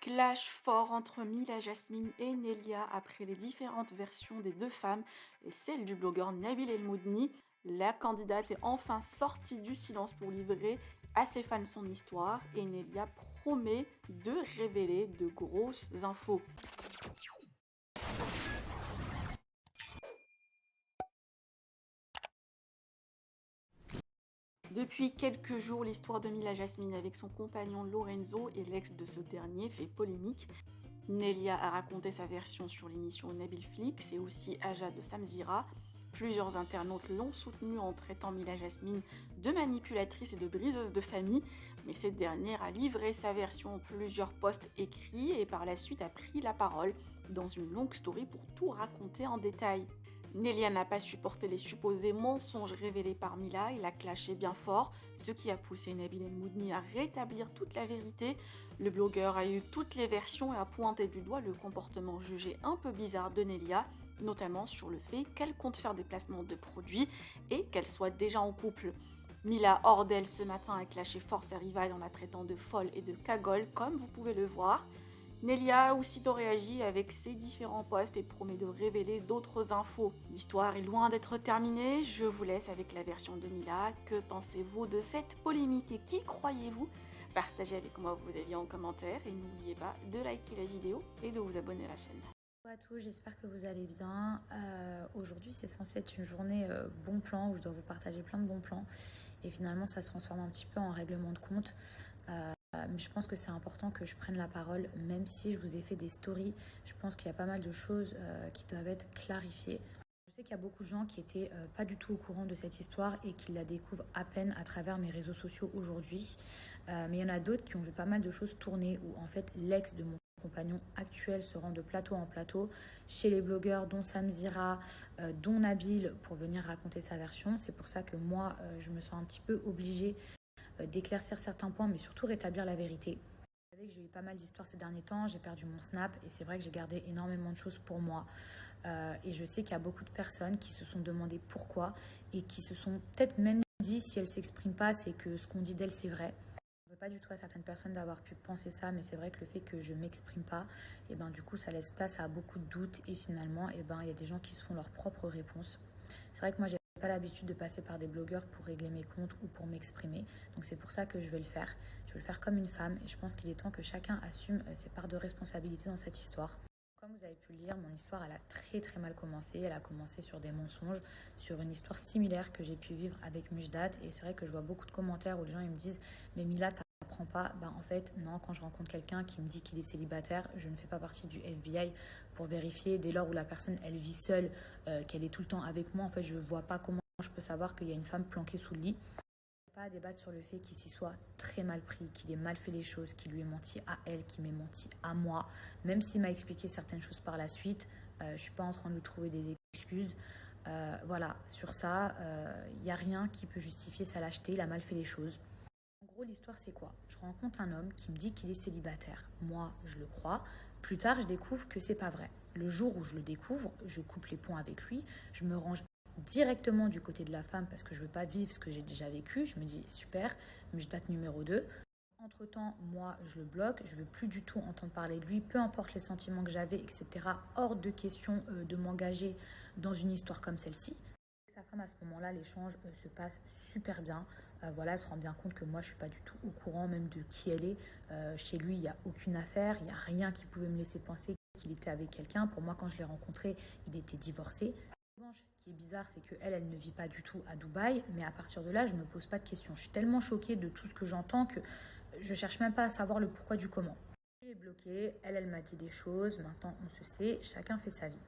Clash fort entre Mila Jasmine et Nelia après les différentes versions des deux femmes et celle du blogueur Nabil El Moudni. La candidate est enfin sortie du silence pour livrer à ses fans son histoire et Nelia promet de révéler de grosses infos. Depuis quelques jours, l'histoire de Mila Jasmine avec son compagnon Lorenzo et l'ex de ce dernier fait polémique. Nelia a raconté sa version sur l'émission Nabil Flix et aussi Aja de Samzira. Plusieurs internautes l'ont soutenue en traitant Mila Jasmine de manipulatrice et de briseuse de famille, mais cette dernière a livré sa version en plusieurs posts écrits et par la suite a pris la parole dans une longue story pour tout raconter en détail. Nelia n'a pas supporté les supposés mensonges révélés par Mila et l'a clashé bien fort, ce qui a poussé Nabil El Moudni à rétablir toute la vérité. Le blogueur a eu toutes les versions et a pointé du doigt le comportement jugé un peu bizarre de Nelia, notamment sur le fait qu'elle compte faire des placements de produits et qu'elle soit déjà en couple. Mila, hors d'elle ce matin, a clashé fort sa rivale en la traitant de folle et de cagole, comme vous pouvez le voir. Nelia a aussitôt réagi avec ses différents posts et promet de révéler d'autres infos. L'histoire est loin d'être terminée, je vous laisse avec la version de Mila. Que pensez-vous de cette polémique et qui croyez-vous? Partagez avec moi vos avis en commentaire et n'oubliez pas de liker la vidéo et de vous abonner à la chaîne. Bonjour à tous, j'espère que vous allez bien. Aujourd'hui c'est censé être une journée bon plan où je dois vous partager plein de bons plans et finalement ça se transforme un petit peu en règlement de compte. Mais je pense que c'est important que je prenne la parole, même si je vous ai fait des stories. Je pense qu'il y a pas mal de choses qui doivent être clarifiées. Je sais qu'il y a beaucoup de gens qui étaient pas du tout au courant de cette histoire et qui la découvrent à peine à travers mes réseaux sociaux aujourd'hui. Mais il y en a d'autres qui ont vu pas mal de choses tourner où en fait l'ex de mon compagnon actuel se rend de plateau en plateau chez les blogueurs dont Samzira, dont Nabil pour venir raconter sa version. C'est pour ça que moi je me sens un petit peu obligée d'éclaircir certains points mais surtout rétablir la vérité. Vous savez que j'ai eu pas mal d'histoires ces derniers temps, j'ai perdu mon snap et c'est vrai que j'ai gardé énormément de choses pour moi. Et je sais qu'il y a beaucoup de personnes qui se sont demandé pourquoi et qui se sont peut-être même dit si elles ne s'expriment pas, c'est que ce qu'on dit d'elles c'est vrai. Je ne veux pas du tout à certaines personnes d'avoir pu penser ça, mais c'est vrai que le fait que je ne m'exprime pas, et ben, du coup ça laisse place à beaucoup de doutes et finalement et ben, il y a des gens qui se font leurs propres réponses. C'est vrai que moi j'ai pas l'habitude de passer par des blogueurs pour régler mes comptes ou pour m'exprimer, donc c'est pour ça que je vais le faire. Je vais le faire comme une femme et je pense qu'il est temps que chacun assume ses parts de responsabilité dans cette histoire. Comme vous avez pu le lire, mon histoire, elle a très très mal commencé. Elle a commencé sur des mensonges, sur une histoire similaire que j'ai pu vivre avec Mujdat. Et c'est vrai que je vois beaucoup de commentaires où les gens ils me disent « Mais Mila, t'apprends pas ?» Ben, en fait, non, quand je rencontre quelqu'un qui me dit qu'il est célibataire, je ne fais pas partie du FBI pour vérifier. Dès lors où la personne, elle vit seule, qu'elle est tout le temps avec moi, en fait, je ne vois pas comment je peux savoir qu'il y a une femme planquée sous le lit. Pas à débattre sur le fait qu'il s'y soit très mal pris, qu'il ait mal fait les choses, qu'il lui ait menti à elle, qu'il m'ait menti à moi. Même s'il m'a expliqué certaines choses par la suite, je ne suis pas en train de lui trouver des excuses. Voilà, sur ça, il n'y a rien qui peut justifier sa lâcheté, il a mal fait les choses. En gros, l'histoire, c'est quoi? Je rencontre un homme qui me dit qu'il est célibataire. Moi, je le crois. Plus tard, je découvre que c'est pas vrai. Le jour où je le découvre, je coupe les ponts avec lui, je me range directement du côté de la femme parce que je veux pas vivre ce que j'ai déjà vécu. Je me dis super, mais je date numéro 2. Entre-temps, moi, je le bloque, je veux plus du tout entendre parler de lui, peu importe les sentiments que j'avais, etc. Hors de question de m'engager dans une histoire comme celle-ci. Avec sa femme, à ce moment-là, l'échange se passe super bien. Voilà, elle se rend bien compte que moi, je suis pas du tout au courant même de qui elle est. Chez lui, il n'y a aucune affaire, il n'y a rien qui pouvait me laisser penser qu'il était avec quelqu'un. Pour moi, quand je l'ai rencontré, il était divorcé. En revanche, ce qui est bizarre, c'est qu'elle, elle ne vit pas du tout à Dubaï, mais à partir de là, je ne me pose pas de questions. Je suis tellement choquée de tout ce que j'entends que je cherche même pas à savoir le pourquoi du comment. Elle est bloquée, elle m'a dit des choses, maintenant on se sait, chacun fait sa vie.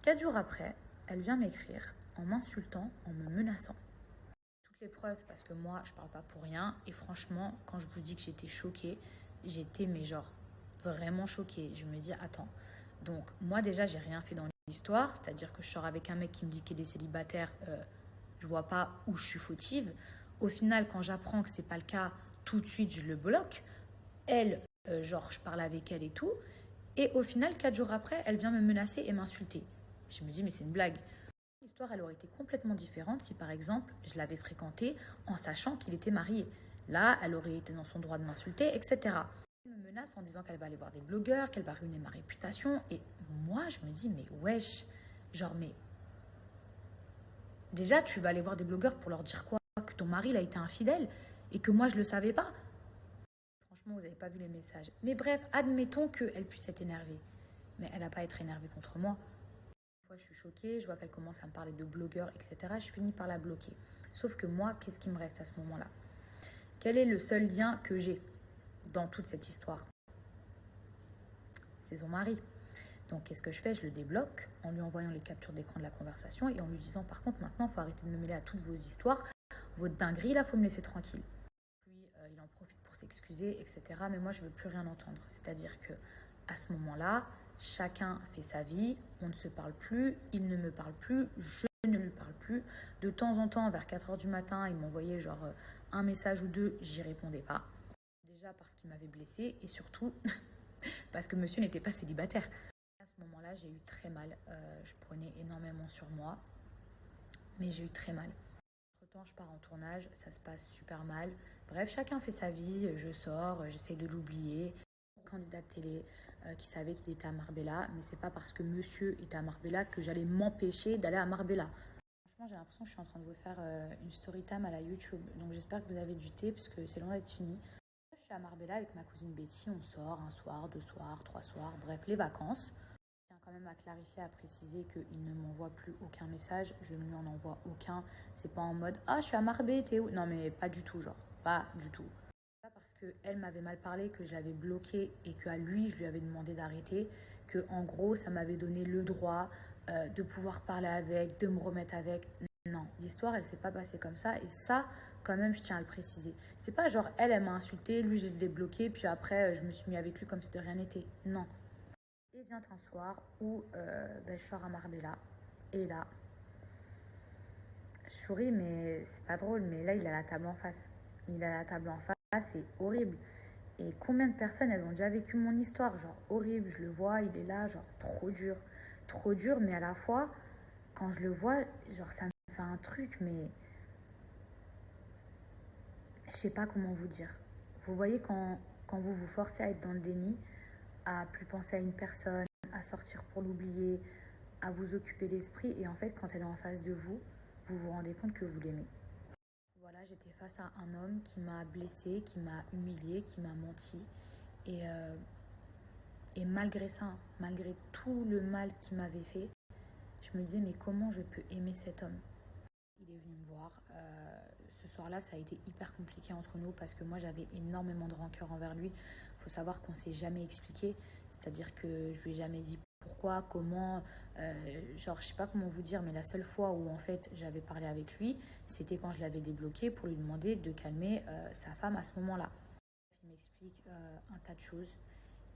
4 jours après, elle vient m'écrire en m'insultant, en me menaçant. Toutes les preuves, parce que moi, je parle pas pour rien, et franchement, quand je vous dis que j'étais choquée, j'étais, mais genre, vraiment choquée. Je me dis, attends, donc moi déjà, j'ai rien fait dans l'histoire, c'est-à-dire que je sors avec un mec qui me dit qu'il est célibataire, je vois pas où je suis fautive. Au final, quand j'apprends que c'est pas le cas, tout de suite, je le bloque. Elle, genre, je parle avec elle et tout. Et au final, 4 jours après, elle vient me menacer et m'insulter. Je me dis, mais c'est une blague. L'histoire, elle aurait été complètement différente si, par exemple, je l'avais fréquenté en sachant qu'il était marié. Là, elle aurait été dans son droit de m'insulter, etc. Elle me menace en disant qu'elle va aller voir des blogueurs, qu'elle va ruiner ma réputation. Et moi, je me dis, mais wesh, genre, mais déjà, tu vas aller voir des blogueurs pour leur dire quoi? Que ton mari, il a été infidèle et que moi, je le savais pas. Franchement, vous n'avez pas vu les messages. Mais bref, admettons qu'elle puisse être énervée. Mais elle n'a pas à être énervée contre moi. Une fois, je suis choquée, je vois qu'elle commence à me parler de blogueurs, etc. Je finis par la bloquer. Sauf que moi, qu'est-ce qui me reste à ce moment-là? Quel est le seul lien que j'ai dans toute cette histoire? C'est son mari. Donc, qu'est-ce que je fais? Je le débloque en lui envoyant les captures d'écran de la conversation et en lui disant, par contre, maintenant, il faut arrêter de me mêler à toutes vos histoires. Votre dinguerie, là, il faut me laisser tranquille. Puis, il en profite pour s'excuser, etc. Mais moi, je ne veux plus rien entendre. C'est-à-dire que à ce moment-là, chacun fait sa vie, on ne se parle plus, il ne me parle plus, je ne lui parle plus. De temps en temps, vers 4 h du matin, il m'envoyait genre un message ou deux, j'y répondais pas. Déjà parce qu'il m'avait blessée et surtout parce que monsieur n'était pas célibataire. À ce moment-là, j'ai eu très mal. Je prenais énormément sur moi, mais j'ai eu très mal. Entre-temps, je pars en tournage, ça se passe super mal. Bref, chacun fait sa vie, je sors, j'essaie de l'oublier. Candidat de télé qui savait qu'il était à Marbella, mais c'est pas parce que monsieur était à Marbella que j'allais m'empêcher d'aller à Marbella. Franchement, j'ai l'impression que je suis en train de vous faire une story time à la YouTube, donc j'espère que vous avez du thé parce que c'est loin d'être fini. Je suis à Marbella avec ma cousine Betty, on sort un soir, 2 soirs, 3 soirs, bref, les vacances. Je tiens quand même à clarifier, à préciser qu'il ne m'envoie plus aucun message, je ne lui en envoie aucun. C'est pas en mode « Ah, je suis à Marbella, t'es où ?» Non, mais pas du tout, genre, pas du tout. Parce qu'elle m'avait mal parlé, que je l'avais bloqué et qu'à lui, je lui avais demandé d'arrêter, que en gros, ça m'avait donné le droit de pouvoir parler avec, de me remettre avec. Non, l'histoire, elle s'est pas passée comme ça et ça, quand même, je tiens à le préciser. C'est pas genre, elle m'a insulté, lui, j'ai débloqué, puis après, je me suis mis avec lui comme si de rien n'était. Non. Et vient un soir où je sors à Marbella et là, je souris, mais c'est pas drôle, mais là, il a la table en face. Il a la table en face, c'est horrible. Et combien de personnes, elles ont déjà vécu mon histoire, genre horrible, je le vois, il est là, genre trop dur, mais à la fois, quand je le vois, genre ça me fait un truc, mais je sais pas comment vous dire. Vous voyez quand vous vous forcez à être dans le déni, à plus penser à une personne, à sortir pour l'oublier, à vous occuper l'esprit, et en fait, quand elle est en face de vous, vous vous rendez compte que vous l'aimez. Voilà, j'étais face à un homme qui m'a blessée, qui m'a humiliée, qui m'a menti. Et malgré ça, malgré tout le mal qu'il m'avait fait, je me disais, mais comment je peux aimer cet homme? Il est venu me voir. Ce soir-là, ça a été hyper compliqué entre nous parce que moi, j'avais énormément de rancœur envers lui. Il faut savoir qu'on ne s'est jamais expliqué. C'est-à-dire que je lui ai jamais dit pourquoi, comment. Genre, je sais pas comment vous dire, mais la seule fois où en fait j'avais parlé avec lui, c'était quand je l'avais débloqué pour lui demander de calmer sa femme à ce moment-là. Il m'explique un tas de choses.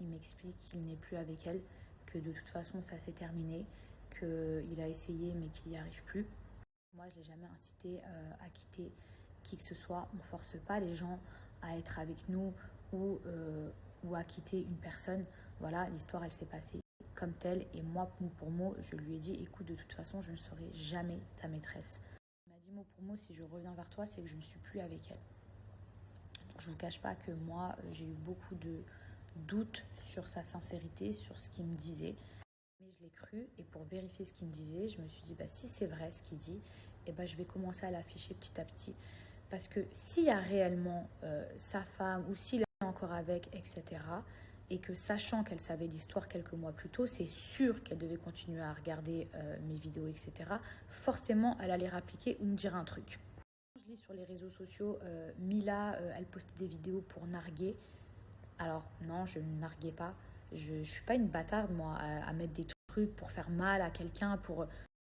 Il m'explique qu'il n'est plus avec elle, que de toute façon ça s'est terminé, qu'il a essayé mais qu'il n'y arrive plus. Moi, je ne l'ai jamais incité à quitter qui que ce soit. On ne force pas les gens à être avec nous ou à quitter une personne. Voilà, l'histoire, elle s'est passée comme telle. Et moi, mot pour mot, je lui ai dit, écoute, de toute façon, je ne serai jamais ta maîtresse. Il m'a dit mot pour mot, si je reviens vers toi, c'est que je ne suis plus avec elle. Donc, je ne vous cache pas que moi, j'ai eu beaucoup de doutes sur sa sincérité, sur ce qu'il me disait. Mais je l'ai cru et pour vérifier ce qu'il me disait, je me suis dit, si c'est vrai ce qu'il dit, je vais commencer à l'afficher petit à petit. Parce que s'il y a réellement sa femme ou s'il est encore avec, etc., et que sachant qu'elle savait l'histoire quelques mois plus tôt, c'est sûr qu'elle devait continuer à regarder mes vidéos, etc., forcément, elle allait réappliquer ou me dire un truc. Je lis sur les réseaux sociaux, Mila, elle postait des vidéos pour narguer. Alors non, je ne narguais pas. Je ne suis pas une bâtarde, moi, à mettre des trucs pour faire mal à quelqu'un, pour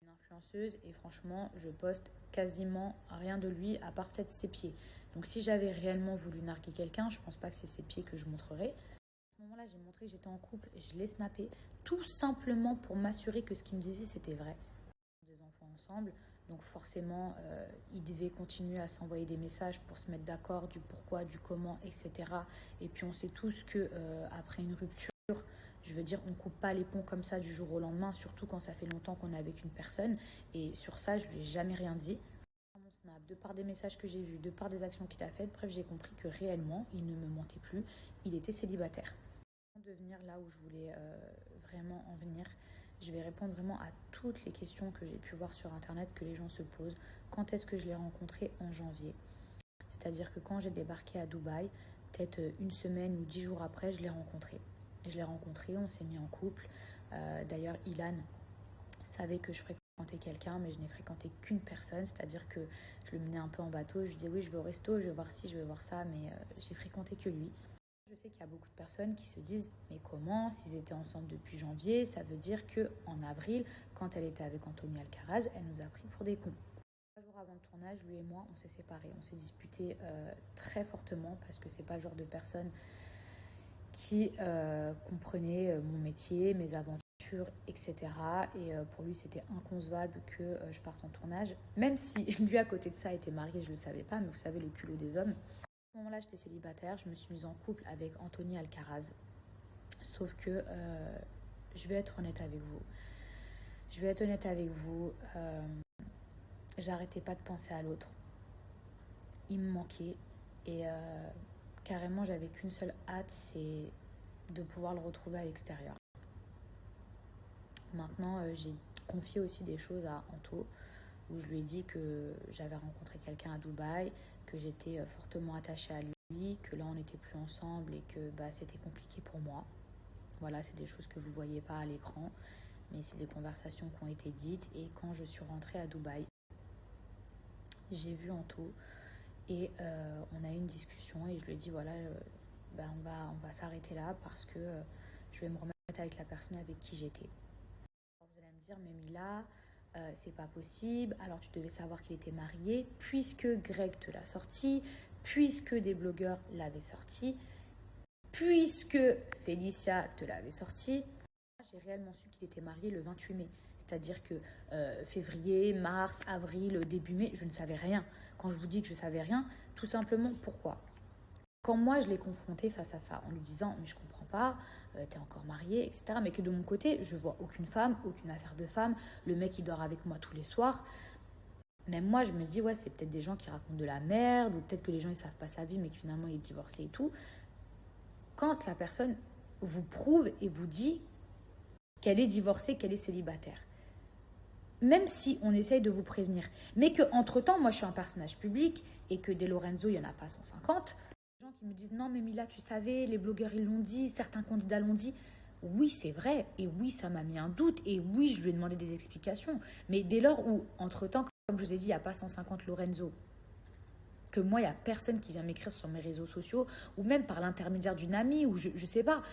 une influenceuse. Et franchement, je poste quasiment rien de lui, à part peut-être ses pieds. Donc si j'avais réellement voulu narguer quelqu'un, je pense pas que c'est ses pieds que je montrerais. À ce moment-là, j'ai montré que j'étais en couple, je l'ai snappé, tout simplement pour m'assurer que ce qu'il me disait, c'était vrai. Des enfants ensemble. Donc forcément, ils devaient continuer à s'envoyer des messages pour se mettre d'accord du pourquoi, du comment, etc. Et puis on sait tous que après une rupture, je veux dire, on ne coupe pas les ponts comme ça du jour au lendemain, surtout quand ça fait longtemps qu'on est avec une personne. Et sur ça, je ne lui ai jamais rien dit. Dans mon Snap, de par des messages que j'ai vus, de par des actions qu'il a faites, bref, j'ai compris que réellement, il ne me mentait plus, il était célibataire. Avant de venir là où je voulais vraiment en venir, je vais répondre vraiment à toutes les questions que j'ai pu voir sur internet, que les gens se posent. Quand est-ce que je l'ai rencontré? En janvier. C'est-à-dire que quand j'ai débarqué à Dubaï, peut-être une semaine ou 10 jours après, je l'ai rencontré. Je l'ai rencontré, on s'est mis en couple. D'ailleurs, Ilan savait que je fréquentais quelqu'un, mais je n'ai fréquenté qu'une personne, c'est-à-dire que je le menais un peu en bateau. Je disais oui, je vais au resto, je vais voir ci, je vais voir ça, mais j'ai fréquenté que lui. Je sais qu'il y a beaucoup de personnes qui se disent mais comment, s'ils étaient ensemble depuis janvier, ça veut dire qu'en avril, quand elle était avec Anthony Alcaraz, elle nous a pris pour des cons. 3 jours avant le tournage, lui et moi, on s'est séparés. On s'est disputés très fortement parce que c'est pas le genre de personne qui comprenait mon métier, mes aventures, etc. Et pour lui, c'était inconcevable que je parte en tournage. Même si lui, à côté de ça, était marié, je ne le savais pas, mais vous savez, le culot des hommes. À ce moment-là, j'étais célibataire. Je me suis mise en couple avec Anthony Alcaraz. Sauf que je vais être honnête avec vous. J'arrêtais pas de penser à l'autre. Il me manquait. Et carrément, j'avais qu'une seule hâte, c'est de pouvoir le retrouver à l'extérieur. Maintenant, j'ai confié aussi des choses à Anto, où je lui ai dit que j'avais rencontré quelqu'un à Dubaï, que j'étais fortement attachée à lui, que là, on n'était plus ensemble et que c'était compliqué pour moi. Voilà, c'est des choses que vous ne voyez pas à l'écran, mais c'est des conversations qui ont été dites. Et quand je suis rentrée à Dubaï, j'ai vu Anto et on a eu une discussion et je lui ai dit voilà, on va s'arrêter là parce que je vais me remettre avec la personne avec qui j'étais. Alors vous allez me dire mais Mila, c'est pas possible, alors tu devais savoir qu'il était marié puisque Greg te l'a sorti, puisque des blogueurs l'avaient sorti, puisque Félicia te l'avait sorti. J'ai réellement su qu'il était marié le 28 mai. C'est-à-dire que février, mars, avril, début mai, je ne savais rien. Quand je vous dis que je ne savais rien, tout simplement, pourquoi? Quand moi, je l'ai confronté face à ça, en lui disant « mais je ne comprends pas, t'es encore marié, etc. » Mais que de mon côté, je ne vois aucune femme, aucune affaire de femme. Le mec, il dort avec moi tous les soirs. Même moi, je me dis « ouais, c'est peut-être des gens qui racontent de la merde, ou peut-être que les gens, ils ne savent pas sa vie, mais que finalement, il est divorcé et tout. » Quand la personne vous prouve et vous dit qu'elle est divorcée, qu'elle est célibataire, même si on essaye de vous prévenir, mais qu'entre-temps, moi je suis un personnage public et que des Lorenzo, il n'y en a pas 150, les gens qui me disent non mais Mila, tu savais, les blogueurs ils l'ont dit, certains candidats l'ont dit, oui c'est vrai, et oui ça m'a mis un doute, et oui je lui ai demandé des explications, mais dès lors où, entre-temps, comme je vous ai dit, il n'y a pas 150 Lorenzo, que moi il n'y a personne qui vient m'écrire sur mes réseaux sociaux, ou même par l'intermédiaire d'une amie, ou je sais pas,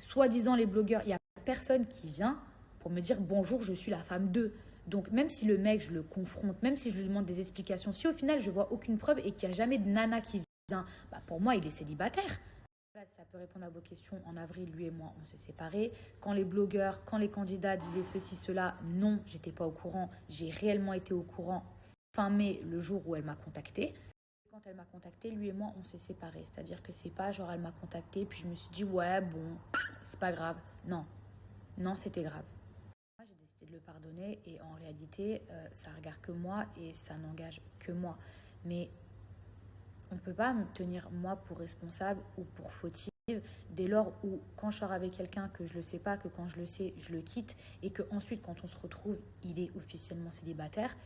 soi-disant les blogueurs, il n'y a personne qui vient pour me dire bonjour, je suis la femme d'eux. Donc même si le mec, je le confronte, même si je lui demande des explications, si au final je vois aucune preuve et qu'il n'y a jamais de nana qui vient, pour moi il est célibataire. Ça peut répondre à vos questions. En avril, lui et moi, on s'est séparés. Quand les blogueurs, quand les candidats disaient ceci, cela, non, j'étais pas au courant. J'ai réellement été au courant fin mai, le jour où elle m'a contactée. Quand elle m'a contactée, lui et moi, on s'est séparés. C'est-à-dire que c'est pas genre elle m'a contactée, puis je me suis dit ouais, bon, c'est pas grave. Non, c'était grave. Moi, j'ai décidé de le pardonner et en réalité, ça regarde que moi et ça n'engage que moi. Mais on ne peut pas me tenir moi pour responsable ou pour fautive dès lors où quand je sors avec quelqu'un que je le sais pas, que quand je le sais, je le quitte et que ensuite quand on se retrouve, il est officiellement célibataire.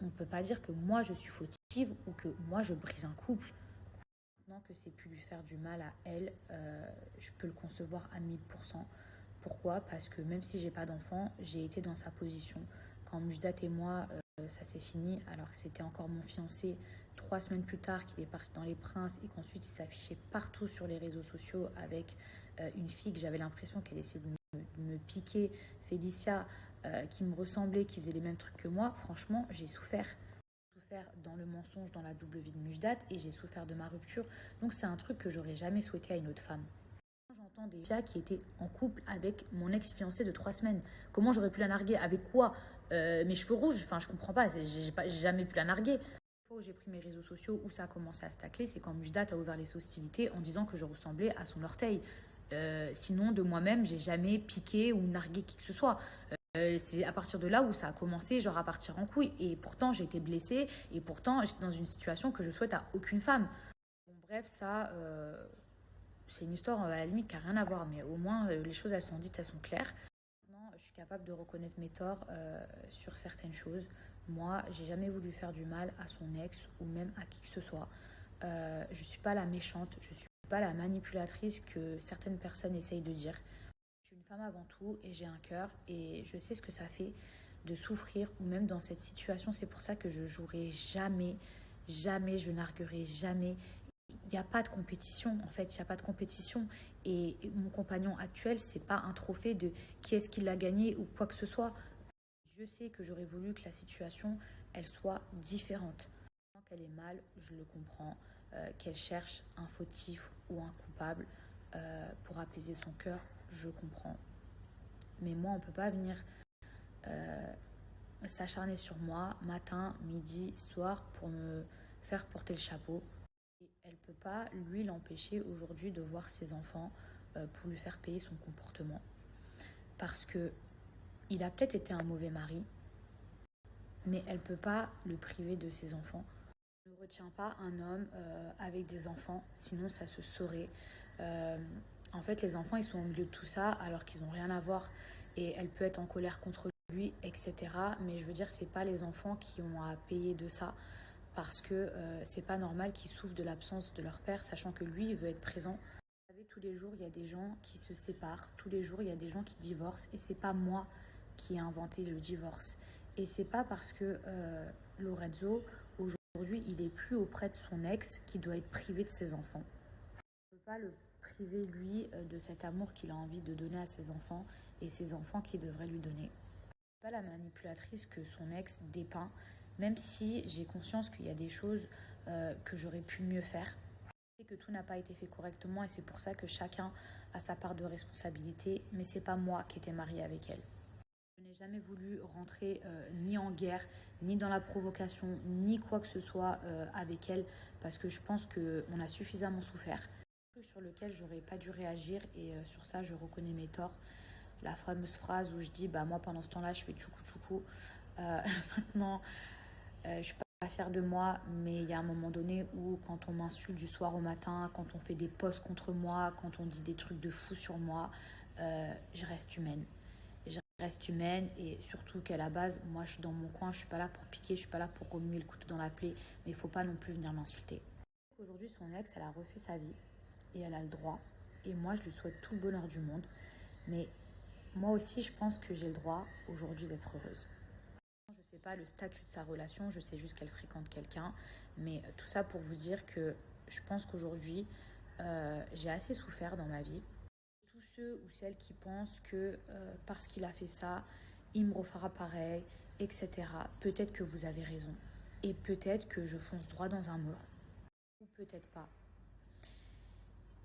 On ne peut pas dire que moi je suis fautive ou que moi je brise un couple. Maintenant que c'est pu lui faire du mal à elle, je peux le concevoir à 1000%. Pourquoi? Parce que même si j'ai pas d'enfant, j'ai été dans sa position. Quand Mujdat et moi, ça s'est fini, alors que c'était encore mon fiancé, 3 semaines plus tard qu'il est parti dans Les Princes et qu'ensuite il s'affichait partout sur les réseaux sociaux avec une fille que j'avais l'impression qu'elle essayait de me piquer, Félicia, qui me ressemblait, qui faisait les mêmes trucs que moi. Franchement, j'ai souffert. J'ai souffert dans le mensonge, dans la double vie de Mujdat et j'ai souffert de ma rupture. Donc c'est un truc que j'aurais jamais souhaité à une autre femme. J'entends des gars qui étaient en couple avec mon ex-fiancé de 3 semaines. Comment j'aurais pu la narguer? Avec quoi? Mes cheveux rouges? Enfin, je comprends pas. J'ai jamais pu la narguer. La fois où j'ai pris mes réseaux sociaux, où ça a commencé à se tacler, c'est quand Mujdat a ouvert les hostilités en disant que je ressemblais à son orteil. Sinon, de moi-même, j'ai jamais piqué ou nargué qui que ce soit. C'est à partir de là où ça a commencé, genre à partir en couille. Et pourtant, j'ai été blessée. Et pourtant, j'étais dans une situation que je souhaite à aucune femme. Bon, bref, ça, c'est une histoire à la limite qui n'a rien à voir. Mais au moins, les choses, elles sont dites, elles sont claires. Maintenant, je suis capable de reconnaître mes torts sur certaines choses. Moi, j'ai jamais voulu faire du mal à son ex ou même à qui que ce soit. Je suis pas la méchante, je suis pas la manipulatrice que certaines personnes essayent de dire. Je suis une femme avant tout et j'ai un cœur et je sais ce que ça fait de souffrir ou même dans cette situation. C'est pour ça que je jouerai jamais, jamais, je narguerai jamais. Il n'y a pas de compétition, en fait, il n'y a pas de compétition. Et mon compagnon actuel, c'est pas un trophée de qui est-ce qui l'a gagné ou quoi que ce soit. Je sais que j'aurais voulu que la situation, elle soit différente. Quand elle est mal, je le comprends. Qu'elle cherche un fautif ou un coupable pour apaiser son cœur, je comprends. Mais moi, on ne peut pas venir euh, s'acharner sur moi matin, midi, soir pour me faire porter le chapeau. Et elle ne peut pas, lui, l'empêcher aujourd'hui de voir ses enfants pour lui faire payer son comportement. Parce que il a peut-être été un mauvais mari, mais elle ne peut pas le priver de ses enfants. On ne retient pas un homme avec des enfants, sinon ça se saurait. Euh, En fait, les enfants, ils sont au milieu de tout ça alors qu'ils n'ont rien à voir. Et elle peut être en colère contre lui, etc. Mais je veux dire, c'est pas les enfants qui ont à payer de ça parce que c'est pas normal qu'ils souffrent de l'absence de leur père, sachant que lui, il veut être présent. Vous savez, tous les jours, il y a des gens qui se séparent. Tous les jours, il y a des gens qui divorcent. Et c'est pas moi qui ai inventé le divorce. Et c'est pas parce que Lorenzo, aujourd'hui, il est plus auprès de son ex qui doit être privé de ses enfants. On ne peut pas le priver, lui, de cet amour qu'il a envie de donner à ses enfants et ses enfants qui devraient lui donner. Je ne suis pas la manipulatrice que son ex dépeint, même si j'ai conscience qu'il y a des choses que j'aurais pu mieux faire. Je sais que tout n'a pas été fait correctement et c'est pour ça que chacun a sa part de responsabilité, mais c'est pas moi qui étais mariée avec elle. Je n'ai jamais voulu rentrer ni en guerre, ni dans la provocation, ni quoi que ce soit avec elle, parce que je pense qu'on a suffisamment souffert. Un truc sur lequel j'aurais pas dû réagir, et sur ça, je reconnais mes torts. La fameuse phrase où je dis, bah moi pendant ce temps-là, je fais tchoukou tchoukou. Euh, Maintenant, je suis pas fière de moi, mais il y a un moment donné où quand on m'insulte du soir au matin, quand on fait des posts contre moi, quand on dit des trucs de fou sur moi, je reste humaine. Je reste humaine et surtout qu'à la base, moi je suis dans mon coin, je suis pas là pour piquer, je suis pas là pour remuer le couteau dans la plaie, mais il faut pas non plus venir m'insulter. Aujourd'hui, son ex, elle a refait sa vie et elle a le droit. Et moi, je lui souhaite tout le bonheur du monde. Mais moi aussi, je pense que j'ai le droit aujourd'hui d'être heureuse. Je ne sais pas le statut de sa relation, je sais juste qu'elle fréquente quelqu'un. Mais tout ça pour vous dire que je pense qu'aujourd'hui, j'ai assez souffert dans ma vie. Tous ceux ou celles qui pensent que parce qu'il a fait ça, il me refera pareil, etc. Peut-être que vous avez raison. Et peut-être que je fonce droit dans un mur. Ou peut-être pas.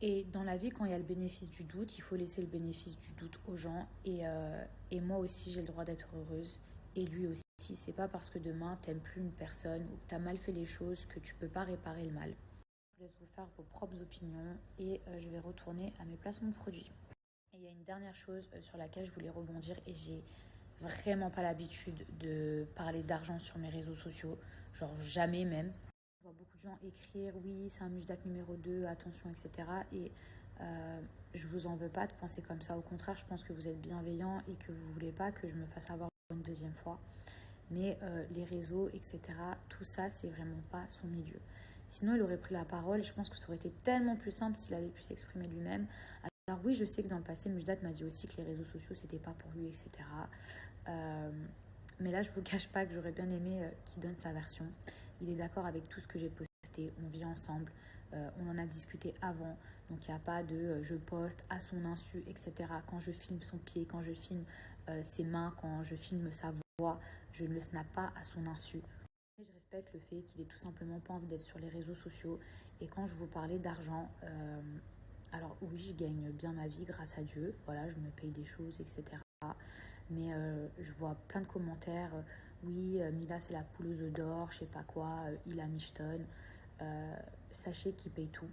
Et dans la vie, quand il y a le bénéfice du doute, il faut laisser le bénéfice du doute aux gens. Et moi aussi, j'ai le droit d'être heureuse. Et lui aussi. C'est pas parce que demain, t'aimes plus une personne ou que t'as mal fait les choses que tu peux pas réparer le mal. Je vous laisse vous faire vos propres opinions et je vais retourner à mes placements de produits. Et il y a une dernière chose sur laquelle je voulais rebondir et j'ai vraiment pas l'habitude de parler d'argent sur mes réseaux sociaux, genre jamais même. Je vois beaucoup de gens écrire oui, c'est un Mujdak numéro 2, attention, etc. Et je vous en veux pas de penser comme ça. Au contraire, je pense que vous êtes bienveillant et que vous voulez pas que je me fasse avoir une deuxième fois. Mais les réseaux, etc., tout ça, c'est vraiment pas son milieu. Sinon, il aurait pris la parole. Je pense que ça aurait été tellement plus simple s'il avait pu s'exprimer lui-même. Alors oui, je sais que dans le passé, Mujdat m'a dit aussi que les réseaux sociaux, c'était pas pour lui, etc. Mais là, je vous cache pas que j'aurais bien aimé qu'il donne sa version. Il est d'accord avec tout ce que j'ai posté. On vit ensemble. On en a discuté avant. Donc, il n'y a pas de je poste à son insu, etc. Quand je filme son pied, quand je filme ses mains, quand je filme sa voix, je ne le snap pas à son insu. Et je respecte le fait qu'il ait tout simplement pas envie d'être sur les réseaux sociaux. Et quand je vous parlais d'argent, alors oui, je gagne bien ma vie grâce à Dieu. Voilà, je me paye des choses, etc. Mais je vois plein de commentaires. Oui, Mila, c'est la poule aux œufs d'or, je sais pas quoi. Il a Michton. Sachez qu'il paye tout.